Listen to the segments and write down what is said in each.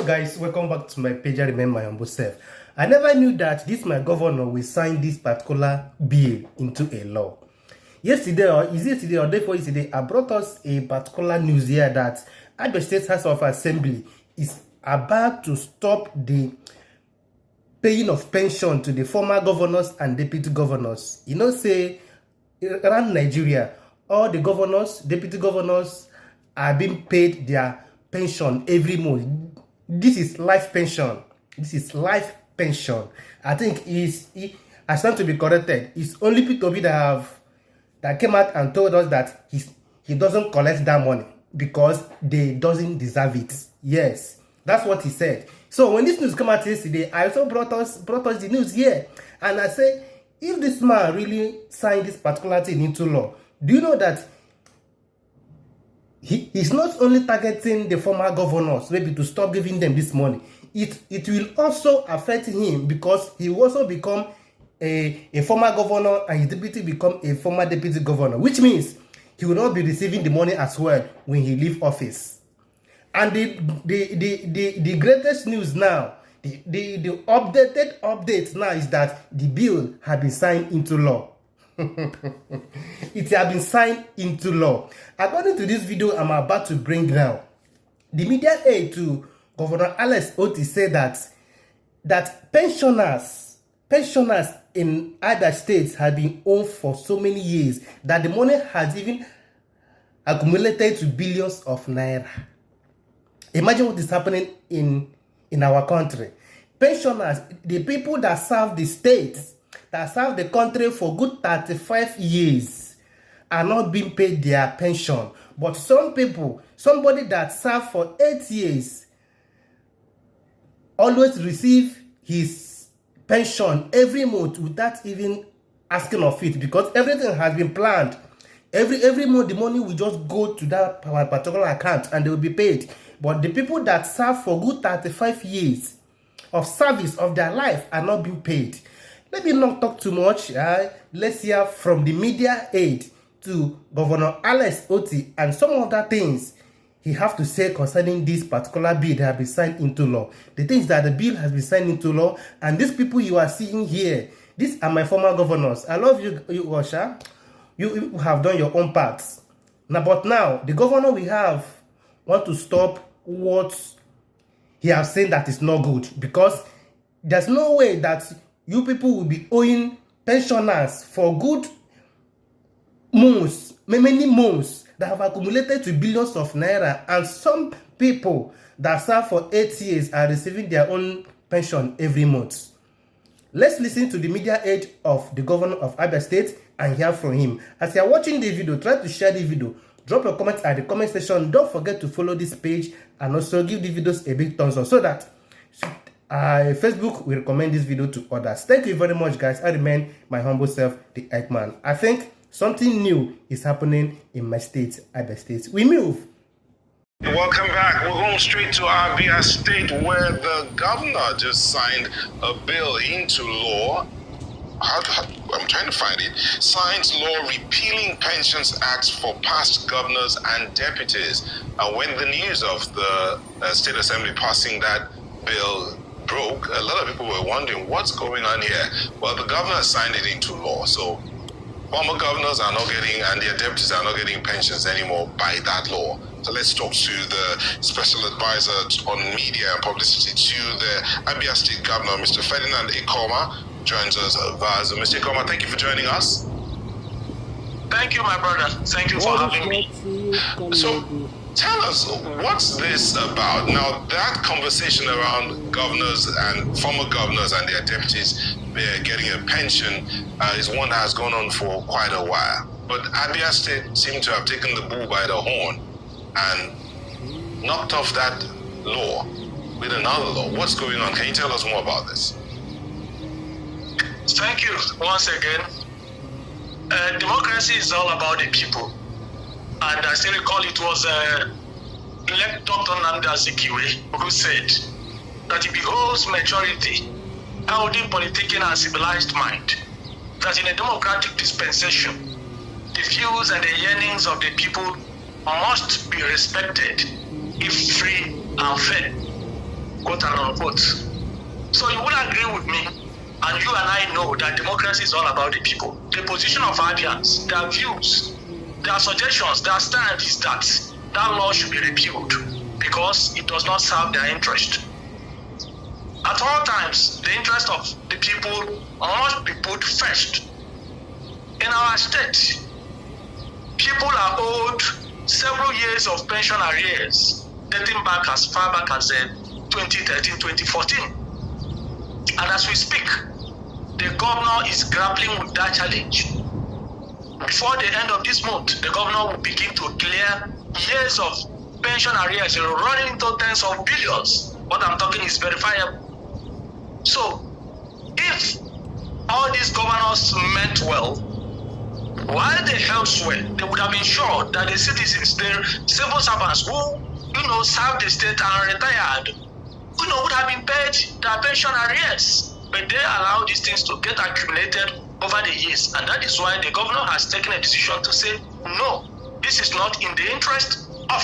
Hello guys, welcome back to my page. I remember my humble self. I never knew that this my governor will sign this particular bill into a law. Yesterday, or is it yesterday or day before yesterday, I brought us a particular news here that Abia State House of Assembly is about to stop the paying of pension to the former governors and deputy governors. You know, say around Nigeria, all the governors, deputy governors are being paid their pension every month. This is life pension. This is life pension. I think I stand to be corrected. It's only P2B that came out and told us that he doesn't collect that money because they doesn't deserve it. Yes, that's what he said. So when this news came out yesterday, I also brought us the news here, and I say, if this man really signed this particular thing into law, do you know that he's not only targeting the former governors, maybe to stop giving them this money, it will also affect him because he will also become a former governor and his deputy become a former deputy governor, which means he will not be receiving the money as well when he leave office. And the greatest news now, the updated update now is that the bill has been signed into law. It has been signed into law. According to this video I'm about to bring now, the media aide to Dr Alex Otti said that pensioners in other states have been owned for so many years that the money has even accumulated to billions of naira. Imagine what is happening in our country. Pensioners, the people that serve the states, that serve the country for good 35 years, are not being paid their pension. But some people, somebody that served for 8 years, always receive his pension every month without even asking of it, because everything has been planned. Every month the money will just go to that particular account and they will be paid. But the people that serve for good 35 years of service of their life are not being paid. Let me not talk too much. Let's hear from the media aide to Governor Alex Otti and some other things he have to say concerning this particular bill that has been signed into law. The things that the bill has been signed into law, and these people you are seeing here, these are my former governors. I love you, Osha. You have done your own parts. But now, the governor we have want to stop what he has said that is not good, because there's no way that you people will be owing pensioners for good months, many months, that have accumulated to billions of naira, and some people that serve for 8 years are receiving their own pension every month. Let's listen to the media aide of the governor of Abia State and hear from him. As you are watching the video, try to share the video, drop your comments at the comment section. Don't forget to follow this page and also give the videos a big thumbs up so that Facebook will recommend this video to others. Thank you very much, guys. I remain my humble self, the Eggman. I think something new is happening in my state, Abia State. We move. Welcome back. We're going straight to Abia State, where the governor just signed a bill into law. I'm trying to find it. Signs law repealing Pensions Act for past governors and deputies. When the news of the State Assembly passing that bill broke, a lot of people were wondering what's going on here. Well, the governor signed it into law, so former governors are not getting, and their deputies are not getting pensions anymore by that law. So let's talk to the special advisor on media and publicity to the Abia State Governor, Mr. Ferdinand Ikoma, joins us via Zoom. Mr. Ikoma, thank you for joining us. Thank you, my brother. Thank you for having me. So tell us, what's this about? Now, that conversation around governors and former governors and their deputies getting a pension is one that has gone on for quite a while. But Abia State seemed to have taken the bull by the horn and knocked off that law with another law. What's going on? Can you tell us more about this? Thank you once again. Democracy is all about the people. And I still recall it was Dr Nnamdi Azikiwe who said that it beholds majority, holding politicking and civilized mind, that in a democratic dispensation, the views and the yearnings of the people must be respected if free and fair. quote and unquote. So you will agree with me, and you and I know that democracy is all about the people. The position of Abians, their views, their suggestions, their stand is that that law should be repealed because it does not serve their interest. At all times, the interest of the people must be put first. In our state, people are owed several years of pension arrears, dating back as far back as 2013, 2014. And as we speak, the governor is grappling with that challenge. Before the end of this month, the governor will begin to clear years of pension arrears running into tens of billions. What I'm talking is verifiable. So, if all these governors meant well, while they elsewhere, they would have ensured that the citizens, the civil servants who, served the state and retired, would have been paid their pension arrears. But they allow these things to get accumulated over the years. And that is why the governor has taken a decision to say, no, this is not in the interest of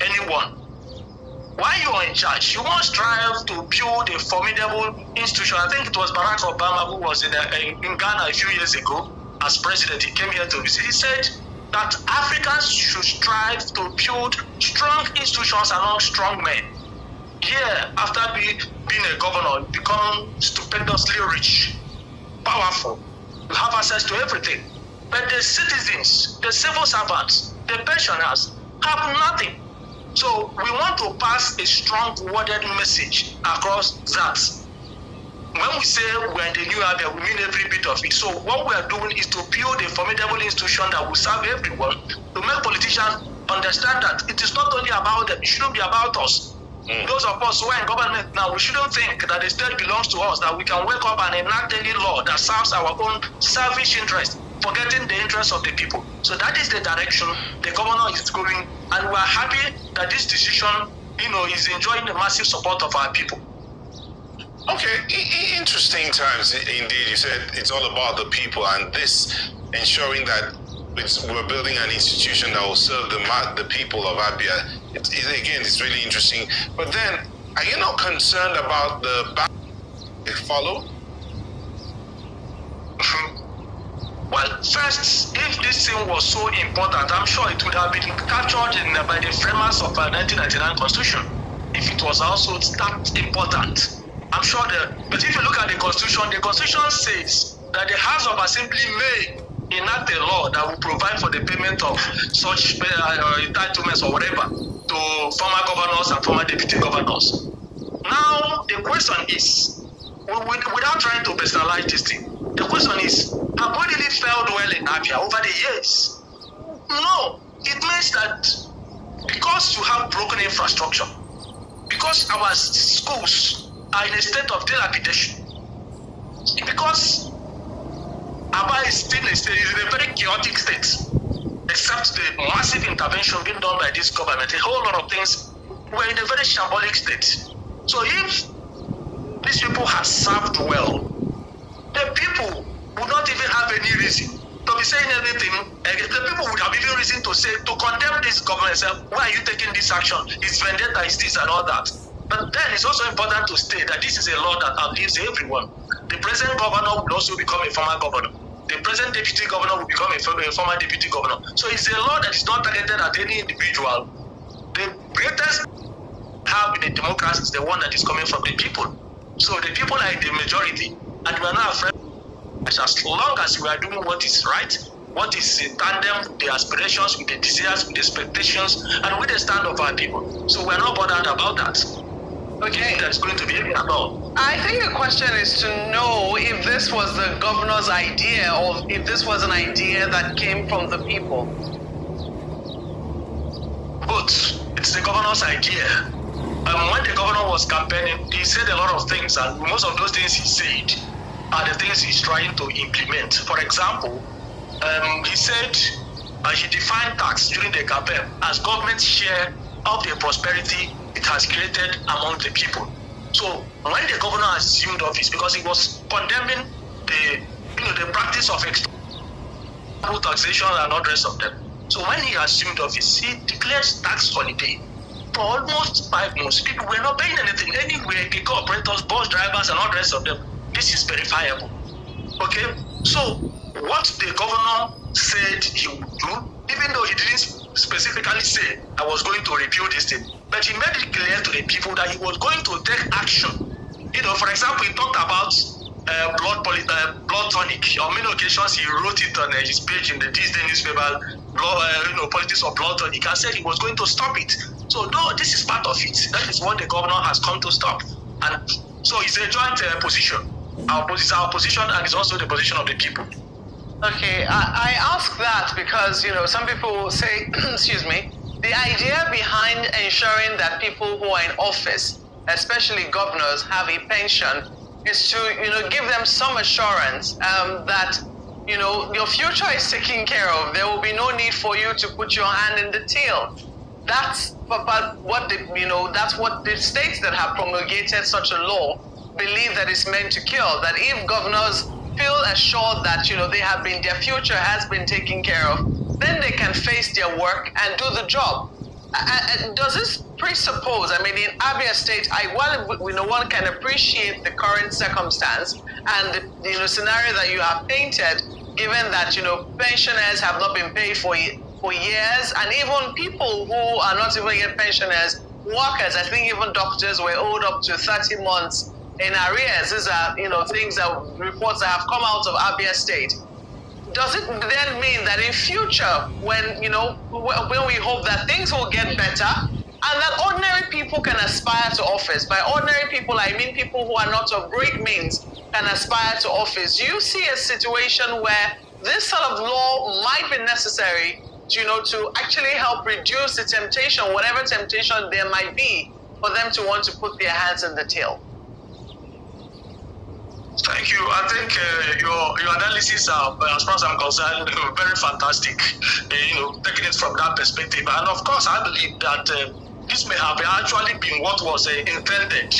anyone. While you are in charge, you must strive to build a formidable institution. I think it was Barack Obama who was in Ghana a few years ago as president. He came here to visit. He said that Africans should strive to build strong institutions among strong men. Here, after being a governor, you become stupendously rich, powerful. You have access to everything. But the citizens, the civil servants, the pensioners have nothing. So we want to pass a strong worded message across that. When we say we're in the new Abia, we mean every bit of it. So what we are doing is to build a formidable institution that will serve everyone, to make politicians understand that it is not only about them, it shouldn't be about us. Those of us who are in government now, we shouldn't think that the state belongs to us, that we can wake up and enact any law that serves our own selfish interest, forgetting the interests of the people. So that is the direction the governor is going, and we are happy that this decision, is enjoying the massive support of our people. Okay, interesting times indeed. You said it's all about the people, and this ensuring that we're building an institution that will serve the people of Abia. It's really interesting. But then, are you not concerned about the back they follow? Well, first, if this thing was so important, I'm sure it would have been captured by the framers of the 1999 Constitution. If it was also that important, I'm sure but if you look at the Constitution says that the House of Assembly may enact a law that will provide for the payment of such entitlements or whatever to former governors and former deputy governors. Now, the question is, without trying to personalize this thing, the question is, have we really failed well in Abia over the years? No. It means that because you have broken infrastructure, because our schools are in a state of dilapidation, because Abia is still in a very chaotic state, except the massive intervention being done by this government, a whole lot of things were in a very shambolic state. So if these people have served well, the people would not even have any reason to be saying anything. The people would have even reason to condemn this government and say, why are you taking this action? It's vendetta, it's this and all that. But then it's also important to state that this is a law that outlives everyone. The present governor will also become a former governor. The present deputy governor will become a former deputy governor. So it's a law that is not targeted at any individual. The greatest have in a democracy is the one that is coming from the people. So the people are in the majority, and we are not afraid. As long as we are doing what is right, what is in tandem with the aspirations, with the desires, with the expectations, and with the stand of our people. So we are not bothered about that. Okay, that's going to be any at all. I think the question is to know if this was the governor's idea or if this was an idea that came from the people. Both. It's the governor's idea. When the governor was campaigning, he said a lot of things, and most of those things he said are the things he's trying to implement. For example, he said he defined tax during the campaign as government's share of the prosperity it has created among the people. So when the governor assumed office, because he was condemning the practice of external taxation and all the rest of them. So when he assumed office, he declared tax holiday. For almost 5 months, people were not paying anything. Anywhere, the operators, bus drivers, and all the rest of them. This is verifiable. Okay? So, what the governor said he would do, even though he didn't specifically say, I was going to review this thing, but he made it clear to the people that he was going to take action. For example, he talked about blood tonic. On many occasions, he wrote it on his page in the Tuesday newspaper, politics of blood tonic, and said he was going to stop it. So, no, this is part of it. That is what the governor has come to stop. And so it's a joint position. Our position, and it's also the position of the people. Okay, I ask that because, some people say, excuse me, the idea behind ensuring that people who are in office, especially governors, have a pension is to, give them some assurance that, your future is taken care of. There will be no need for you to put your hand in the till. That's what the states that have promulgated such a law believe that it's meant to kill. That if governors feel assured that their future has been taken care of, then they can face their work and do the job. Does this presuppose? In Abia State, while one can appreciate the current circumstance and the scenario that you have painted, given that pensioners have not been paid for years, and even people who are not even yet pensioners, workers, I think even doctors were owed up to 30 months in arrears. These are, reports that have come out of Abia State. Does it then mean that in future, when we hope that things will get better, and that ordinary people can aspire to office? By ordinary people, I mean people who are not of great means can aspire to office. Do you see a situation where this sort of law might be necessary to actually help reduce the temptation, whatever temptation there might be, for them to want to put their hands in the till? Thank you. I think your analysis, as far as I'm concerned, very fantastic. Taking it from that perspective, and of course, I believe that this may have actually been what was intended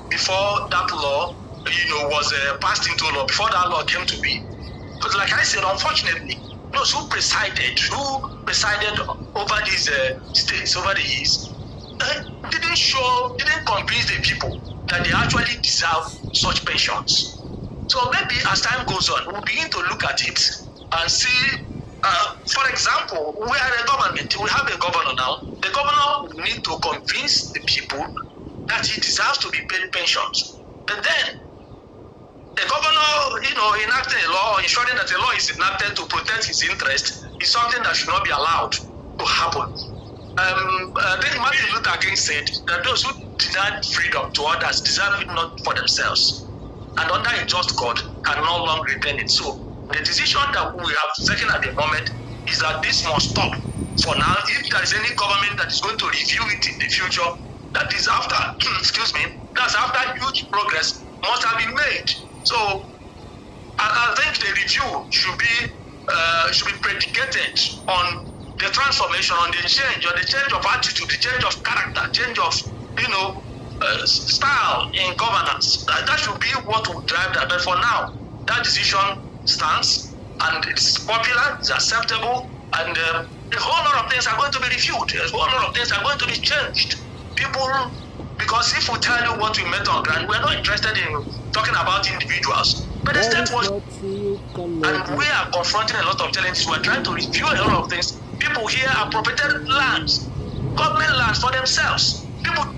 before that law, was passed into law. Before that law came to be. But like I said, unfortunately, those who presided over these states over the years didn't convince the people that they actually deserve such pensions. So maybe as time goes on, we'll begin to look at it and see, for example, we are a government, we have a governor now. The governor will need to convince the people that he deserves to be paid pensions. And then the governor, enacting a law, ensuring that a law is enacted to protect his interest is something that should not be allowed to happen. I think Martin Luther King said that those who deny freedom to others deserve it not for themselves, and under a just God can no longer return it. So the decision that we have taken at the moment is that this must stop for now. If there is any government that is going to review it in the future, that is after, that's after huge progress must have been made. So I think the review should be predicated on the transformation, on the change of attitude, the change of character, change of style in governance. That should be what will drive that. But for now, that decision stands, and it's popular, it's acceptable, and a whole lot of things are going to be reviewed. A whole lot of things are going to be changed. Because if we tell you what we met on ground, we're not interested in talking about individuals. But the step was, and we are confronting a lot of challenges. We're trying to review a lot of things. People here appropriated lands, government lands for themselves. People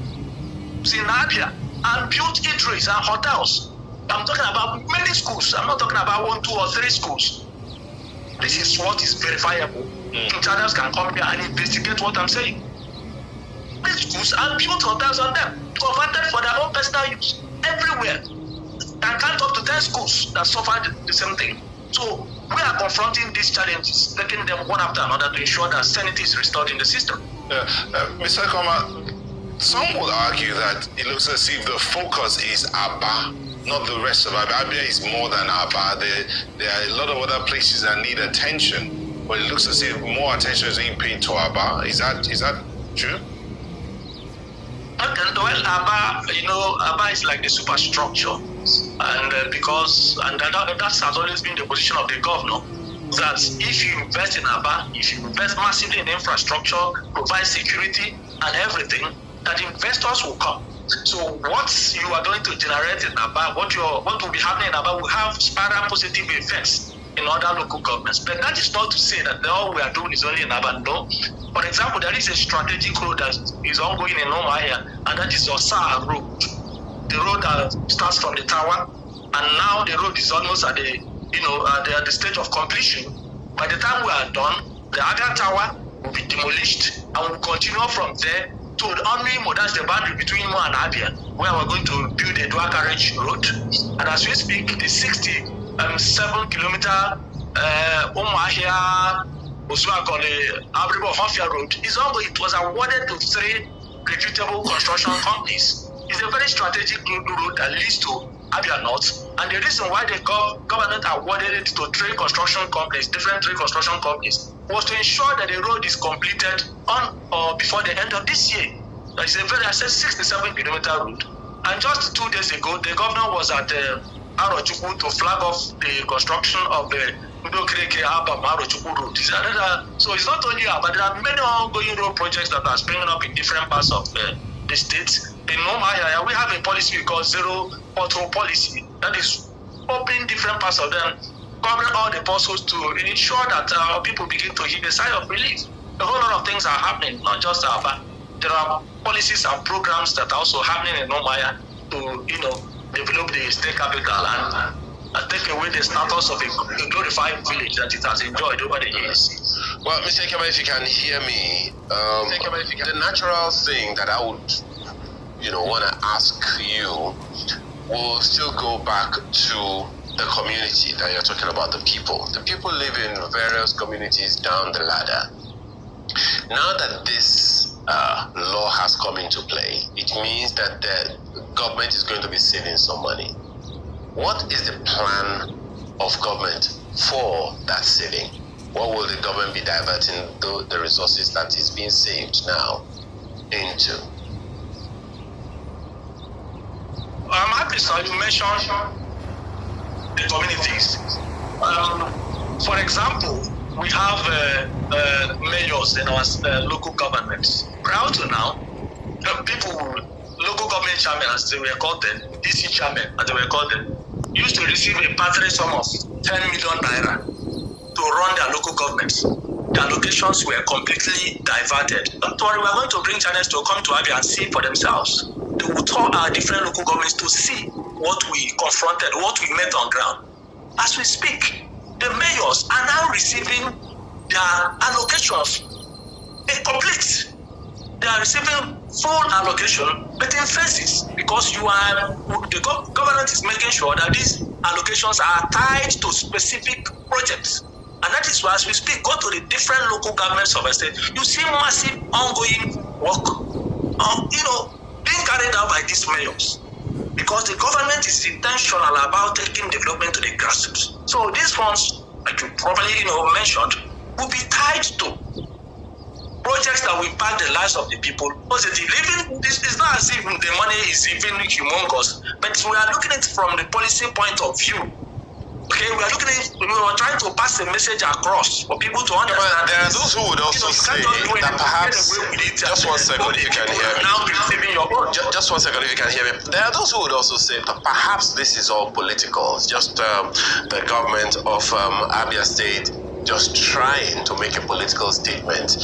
in Abia and built eateries and hotels. I'm talking about many schools. I'm not talking about 1, 2, or 3 schools. This is what is verifiable. Channels can come here and investigate what I'm saying. These schools and built hotels on them, converted for their own personal use everywhere. I count up to 10 schools that suffered the same thing. So we are confronting these challenges, taking them one after another to ensure that sanity is restored in the system. Mr. Koma, some would argue that it looks as if the focus is Abia, not the rest of Abia. Abia is more than Abia. There are a lot of other places that need attention, but it looks as if more attention is being paid to Abia. Is that true? Well, Abia is like the superstructure, and that has always been the position of the governor. That if you invest in Abia, if you invest massively in infrastructure, provide security and everything, that investors will come. So what you are going to generate in Abia, what will be happening in Abia will have spiral positive effects in other local governments. But that is not to say that all we are doing is only in Abia. No. For example, there is a strategic road that is ongoing in Omahia, and that is Osa Road. The road that starts from the tower, and now the road is almost at the stage of completion. By the time we are done, the Abia Tower will be demolished, and we'll continue from there to Only that's the boundary between Mo and Abia, where we're going to build a dual carriage road. And as we speak, the 67-kilometer Omahia Abia road is ongoing. It was awarded to 3 reputable construction companies. It's a very strategic road that leads to Abia North, and the reason why the government awarded it to 3 construction companies, different 3 construction companies, was to ensure that the road is completed on or before the end of this year. It's a very 67-kilometer road. And just 2 days ago, the governor was at Arochukwu to flag off the construction of the Arochukwu road. So it's not only but there are many ongoing road projects that are springing up in different parts of the state. In Omahia, we have a policy we call zero pothole policy that is opening different parts of them, covering all the potholes to ensure that people begin to heed a sigh of relief. A whole lot of things are happening, not just Abia. There are policies and programs that are also happening in Omahia to, develop the state capital and take away the status of a glorified village that it has enjoyed over the years. Well, Mr. Ekema, if you can hear me, the natural thing that I would, want to ask you will still go back to the community that you're talking about, the people. The people live in various communities down the ladder. Now that this law has come into play, it means that the government is going to be saving some money. What is the plan of government for that saving? What will the government be diverting the resources that is being saved now into? I'm happy, sir, you mentioned the communities. For example, we have mayors in our local governments. Prior to now, local government chairmen, as they were called then, DC chairmen, as they were called then, used to receive a patronage sum of 10 million naira to run their local governments. Their locations were completely diverted. Don't worry, we're going to bring channels to come to Abia and see for themselves. They will tour our different local governments to see what we confronted, what we met on ground. As we speak, the mayors are now receiving their allocations incomplete. They are receiving full allocation, but in phases, because the government is making sure that these allocations are tied to specific projects. And that is why, as we speak, go to the different local governments of the state, you see massive ongoing work, being carried out by these mayors. Because the government is intentional about taking development to the grassroots. So these funds, like you probably mentioned, will be tied to projects that will impact the lives of the people positively. Even this is not as if the money is even humongous, but we are looking at it from the policy point of view. Okay, we are trying to pass a message across for people to understand. But there are those who would also say that perhaps, just 1 second, if you can hear me. Now receiving your vote. Just 1 second, if you can hear me. There are those who would also say that perhaps this is all political. It's just the government of Abia State just trying to make a political statement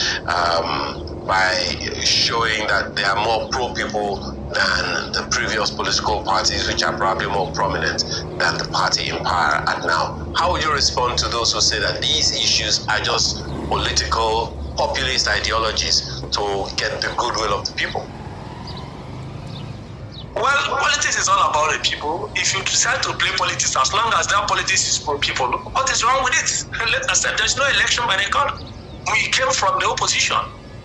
by showing that they are more pro-people than the previous political parties, which are probably more prominent than the party in power at now. How would you respond to those who say that these issues are just political, populist ideologies to get the goodwill of the people? Well, politics is all about the people. If you decide to play politics, as long as that politics is for people, what is wrong with it? Let us say there's no election by the country. We came from the opposition.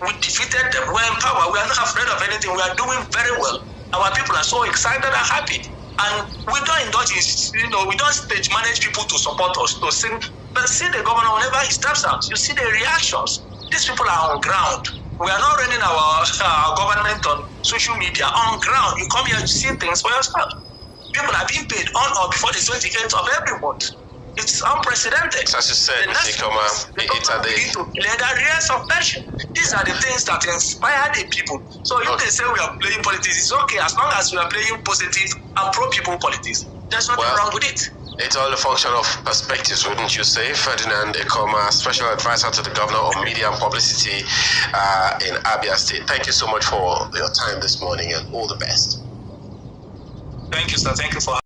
We defeated them. We're in power. We are not afraid of anything. We are doing very well. Our people are so excited and happy. And we don't indulge in, we don't stage manage people to support us, to sing. But see the governor, whenever he steps out, you see the reactions. These people are on ground. We are not running our government on social media. On ground, you come here to see things for yourself. People are being paid on or before the 28th of every month. It's unprecedented. As you said, Mr. Ikoma, it's at the arrears of pension. These are the things that inspire the people. So you can say we are playing politics. It's okay as long as we are playing positive and pro-people politics. There's nothing wrong with it. It's all a function of perspectives, wouldn't you say? Ferdinand Ikoma, Special Advisor to the Governor on Media and Publicity in Abia State. Thank you so much for your time this morning and all the best. Thank you, sir. Thank you for